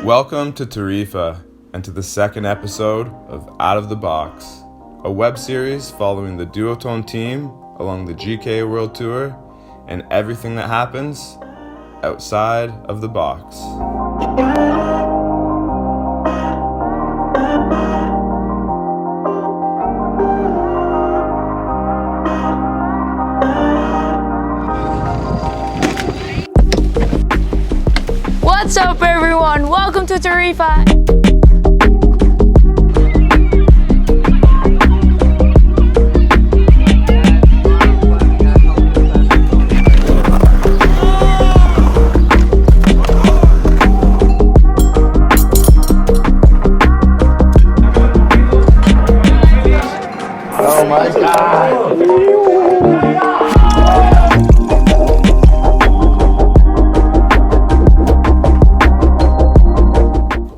Welcome to Tarifa and to the second episode of Out of the Box, a web series following the Duotone Team along the GKA World Tour and everything that happens outside of the box. What's up, everyone? Welcome to Tarifa. Oh my God!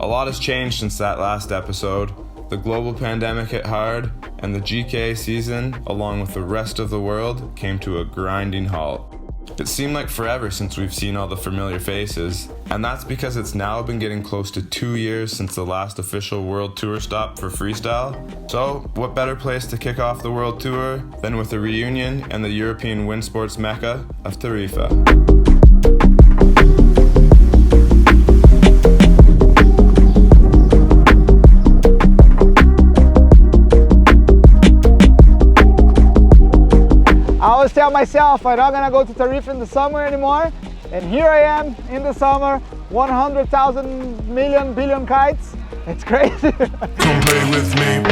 A lot has changed since that last episode. The global pandemic hit hard, and the GKA season, along with the rest of the world, came to a grinding halt. It seemed like forever since we've seen all the familiar faces, and that's because it's now been getting close to 2 years since the last official World Tour stop for freestyle. So, what better place to kick off the World Tour than with a reunion and the European wind sports Mecca of Tarifa. I always tell myself I'm not gonna go to Tarifa in the summer anymore, and here I am in the summer, 100,000 million billion kites. It's crazy. Come play with me.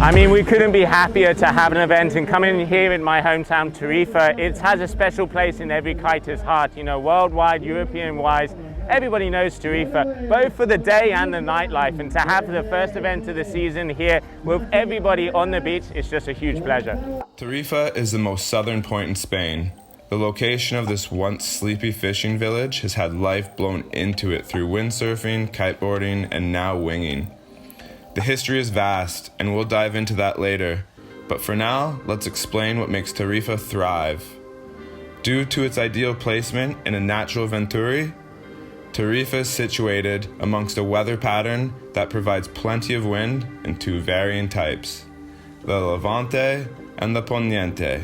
I mean, we couldn't be happier to have an event and come in here in my hometown, Tarifa. It has a special place in every kiter's heart, you know, worldwide, European-wise. Everybody knows Tarifa, both for the day and the nightlife. And to have the first event of the season here with everybody on the beach, it's just a huge pleasure. Tarifa is the most southern point in Spain. The location of this once sleepy fishing village has had life blown into it through windsurfing, kiteboarding, and now winging. The history is vast, and we'll dive into that later, but for now, let's explain what makes Tarifa thrive. Due to its ideal placement in a natural venturi, Tarifa is situated amongst a weather pattern that provides plenty of wind in two varying types, the Levante and the Poniente.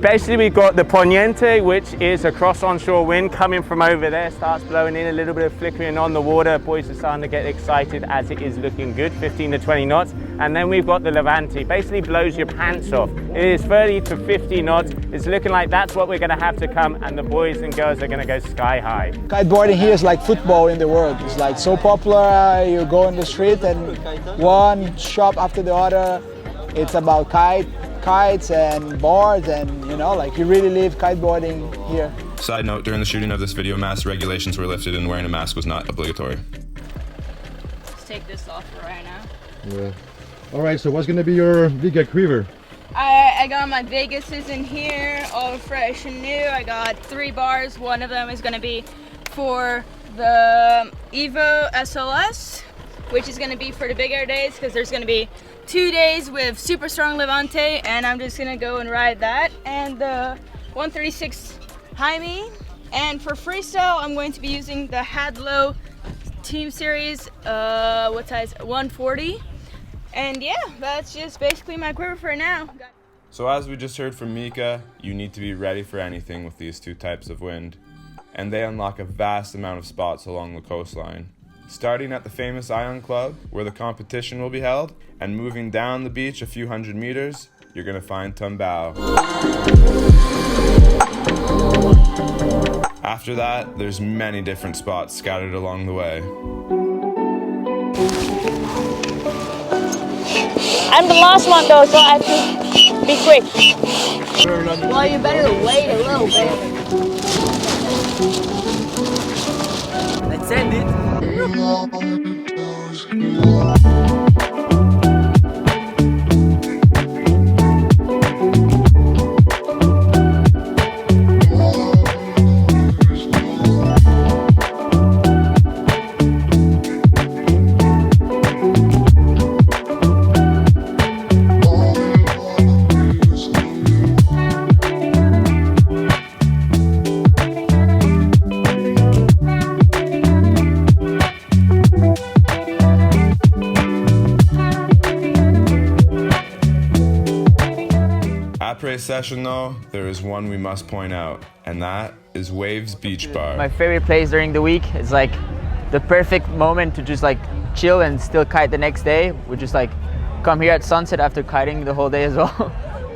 Basically, we've got the Poniente, which is a cross-onshore wind coming from over there, starts blowing in, a little bit of flickering on the water. Boys are starting to get excited as it is looking good, 15 to 20 knots. And then we've got the Levante, basically blows your pants off. It is 30 to 50 knots. It's looking like that's what we're going to have to come, and the boys and girls are going to go sky high. Kiteboarding here is like football in the world. It's like so popular. You go in the street and one shop after the other, it's about kites and boards, and you know, like you really live kiteboarding here. Side note, during the shooting of this video, mask regulations were lifted and wearing a mask was not obligatory. Let's take this off right now. Yeah. All right, so what's going to be your Vega quiver? I got my Vegases in here, all fresh and new. I got 3 bars. One of them is going to be for the Evo SLS, which is going to be for the bigger days, because there's going to be 2 days with super strong Levante, and I'm just gonna go and ride that, and the 136 Jaime. And for freestyle, I'm going to be using the Hadlow Team Series, what size? 140. And yeah, that's just basically my quiver for now. So as we just heard from Mecca, you need to be ready for anything with these two types of wind, and they unlock a vast amount of spots along the coastline. Starting at the famous Ion Club, where the competition will be held, and moving down the beach a few hundred meters, you're going to find Tumbao. After that, there's many different spots scattered along the way. I'm the last one though, so I have to be quick. Well, you better wait a little bit. Let's send it. Après session though, there is one we must point out, and that is Waves Beach Bar. My favorite place during the week is like the perfect moment to just like chill and still kite the next day. We just like come here at sunset after kiting the whole day as well.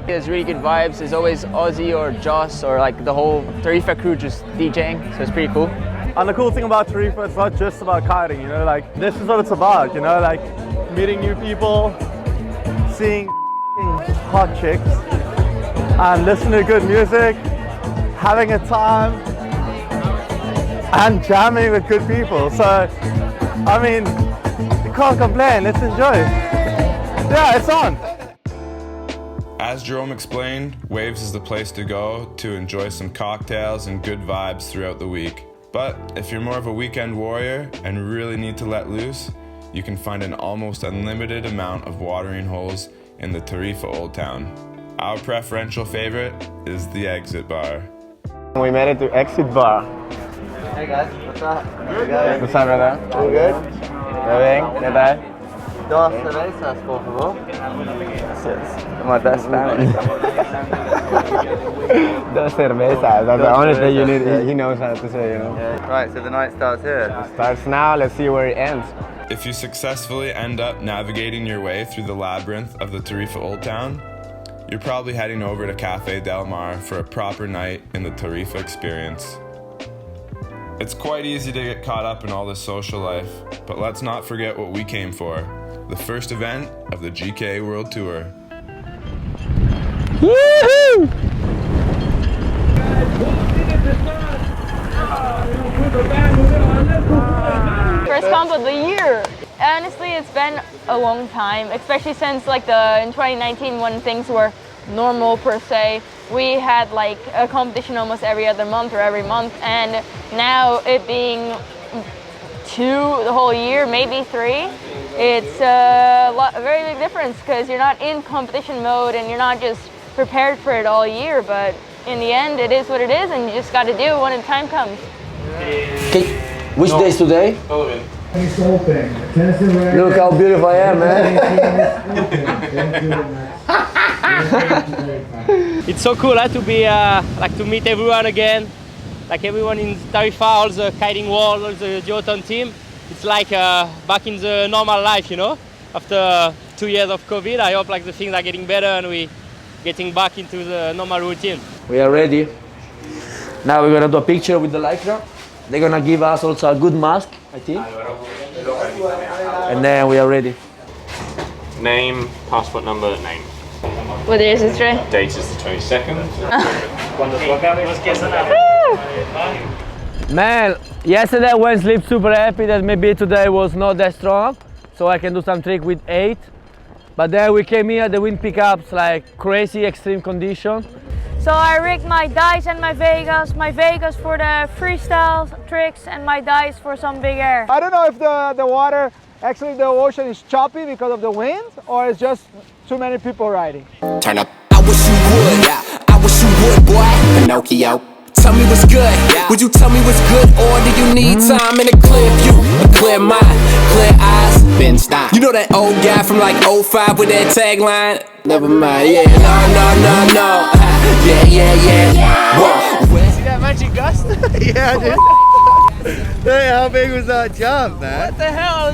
There's really good vibes. There's always Ozzy or Joss or like the whole Tarifa crew just DJing, so it's pretty cool. And the cool thing about Tarifa, it's not just about kiting, you know, like this is what it's about, you know, like meeting new people, seeing hot chicks, and listening to good music, having a time, and jamming with good people. So, I mean, you can't complain, let's enjoy it. Yeah, it's on. As Jerome explained, Waves is the place to go to enjoy some cocktails and good vibes throughout the week. But if you're more of a weekend warrior and really need to let loose, you can find an almost unlimited amount of watering holes in the Tarifa Old Town. Our preferential favorite is the Exit Bar. We made it to Exit Bar. Hey guys, what's up? What's up, brother? All good? ¿Todo bien? ¿Qué tal? Dos cervezas, por favor. That's Spanish. Dos cervezas. That's the only thing you need. He knows how to say, you know. Yeah. Right, so the night starts here. It starts now. Let's see where it ends. If you successfully end up navigating your way through the labyrinth of the Tarifa Old Town, you're probably heading over to Cafe Del Mar for a proper night in the Tarifa experience. It's quite easy to get caught up in all this social life, but let's not forget what we came for, the first event of the GKA World Tour. Woohoo! First comp of the year. Honestly, it's been a long time, especially since like in 2019 when things were normal per se. We had like a competition almost every other month or every month, and now it being 2 the whole year, maybe 3, it's a very big difference because you're not in competition mode and you're not just prepared for it all year, but in the end it is what it is and you just got to do it when the time comes. Okay. Which day is today? It's open. Look how beautiful I am, man. It's so cool to be like to meet everyone again, like everyone in Tarifa, all the kiting world, all the Duotone team. It's like back in the normal life, you know. After 2 years of COVID, I hope like the things are getting better and we getting back into the normal routine. We are ready. Now we're gonna do a picture with the lycra. They're gonna give us also a good mask, I think. And then we are ready. Name, passport number, name. What is it, Trey? Date is the 22nd. Man, yesterday I went sleep super happy that maybe today was not that strong, so I can do some trick with 8. But then we came here, the wind pickups like crazy extreme condition. So I rigged my dice and my Vegas for the freestyle tricks and my dice for some big air. I don't know if the water, actually the ocean is choppy because of the wind, or it's just too many people riding. Turn up. I wish you would. I wish you would, boy. Pinocchio. Tell me what's good. Would you tell me what's good, or do you need time in a clear view, a clear mind, clear eyes? Ben Stein. You know that old guy from like 05 with that tagline? Never mind. Yeah. No. Yeah. Whoa. See that magic gust? Yeah, dude. Hey, how big was that jump, man? What the hell?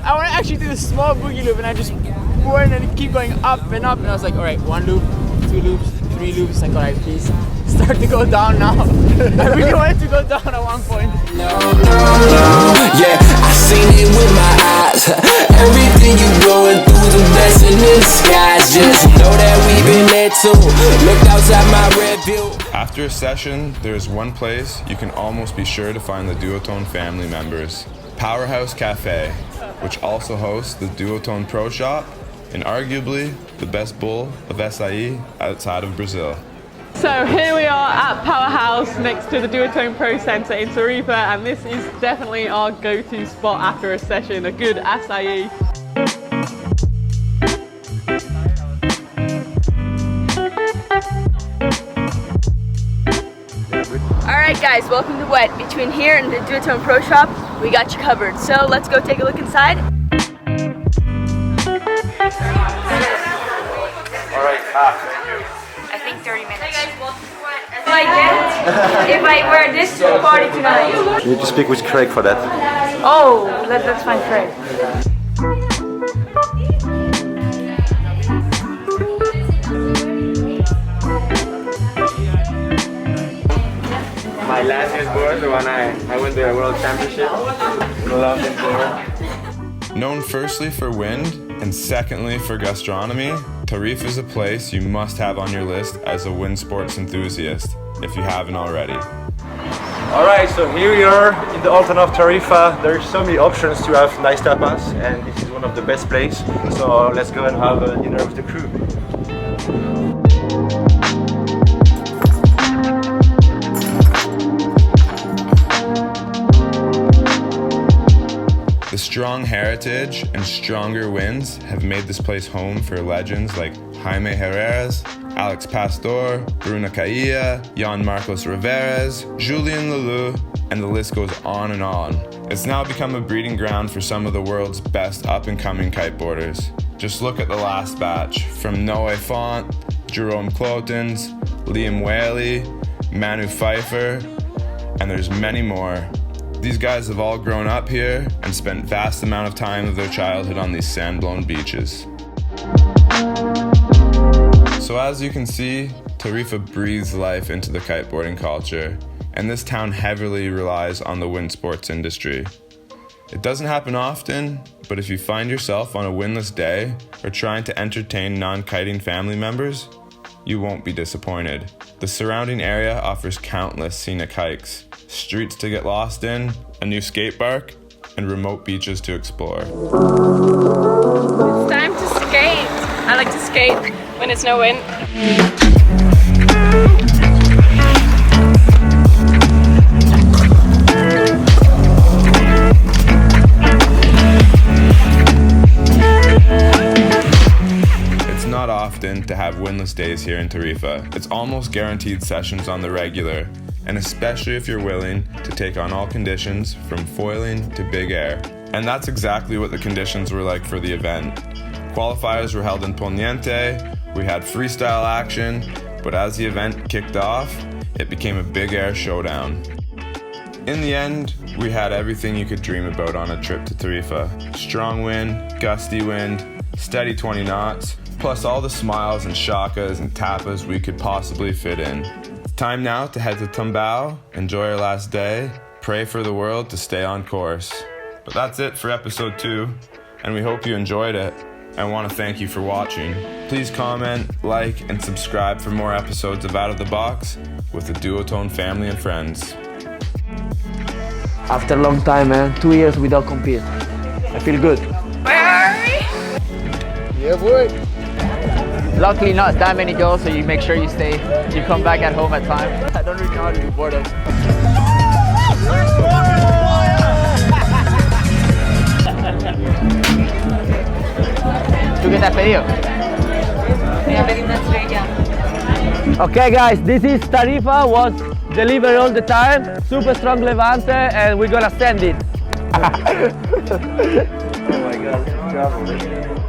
I want to actually do a small boogie loop and I just went and keep going up and up and I was like, alright, 1 loop, 2 loops, 3 loops, like alright, please start to go down now. I really wanted to go down at one point. No. Yeah, I seen it with my eyes. Everything you going through, the blessing in disguise. Just know that we've been there too. Look outside my rear view. After a session, there is one place you can almost be sure to find the Duotone family members. Powerhouse Cafe, which also hosts the Duotone Pro Shop and arguably the best bowl of acai outside of Brazil. So here we are at Powerhouse next to the Duotone Pro Center in Tarifa, and this is definitely our go-to spot after a session, a good acai. Alright guys, welcome to Wet. Between here and the Duotone Pro Shop, we got you covered. So let's go take a look inside. Alright, thank you. I think 30 minutes. Hey guys, welcome to Wet. If I wear this to a party tonight. You need to speak with Craig for that. Oh, let's find Craig. My last year's board, the one I went to the World Championship. Loved it there. Known firstly for wind and secondly for gastronomy, Tarifa is a place you must have on your list as a wind sports enthusiast, if you haven't already. Alright, so here we are in the Alton of Tarifa. There's so many options to have nice tapas, and this is one of the best places. So let's go and have a dinner with the crew. The strong heritage and stronger winds have made this place home for legends like Jaime Herreras, Alex Pastor, Bruna Cailla, Jan Marcos Riveras, Julien Leleu, and the list goes on and on. It's now become a breeding ground for some of the world's best up-and-coming kiteboarders. Just look at the last batch, from Noé Font, Jerome Clotons, Liam Whaley, Manu Pfeiffer, and there's many more. These guys have all grown up here and spent vast amount of time of their childhood on these sand-blown beaches. So as you can see, Tarifa breathes life into the kiteboarding culture, and this town heavily relies on the wind sports industry. It doesn't happen often, but if you find yourself on a windless day or trying to entertain non-kiting family members, you won't be disappointed. The surrounding area offers countless scenic hikes, streets to get lost in, a new skate park, and remote beaches to explore. It's time to skate. I like to skate when it's no wind. It's not often to have windless days here in Tarifa. It's almost guaranteed sessions on the regular, and especially if you're willing to take on all conditions from foiling to big air. And that's exactly what the conditions were like for the event. Qualifiers were held in Poniente, we had freestyle action, but as the event kicked off, it became a big air showdown. In the end, we had everything you could dream about on a trip to Tarifa. Strong wind, gusty wind, steady 20 knots, plus all the smiles and shakas and tapas we could possibly fit in. Time now to head to Tumbao, enjoy our last day, pray for the world to stay on course. But that's it for episode 2, and we hope you enjoyed it. I want to thank you for watching. Please comment, like, and subscribe for more episodes of Out of the Box with the Duotone family and friends. After a long time, man, 2 years without compete. I feel good. Where are we? Yeah, boy. Luckily not that many goals, so you make sure you stay, you come back at home at time. I don't really know how to do board-ups. ¿Tú qué te has pedido? Okay guys, this is Tarifa, was delivered all the time, super strong Levante, and we're gonna send it. Oh my god,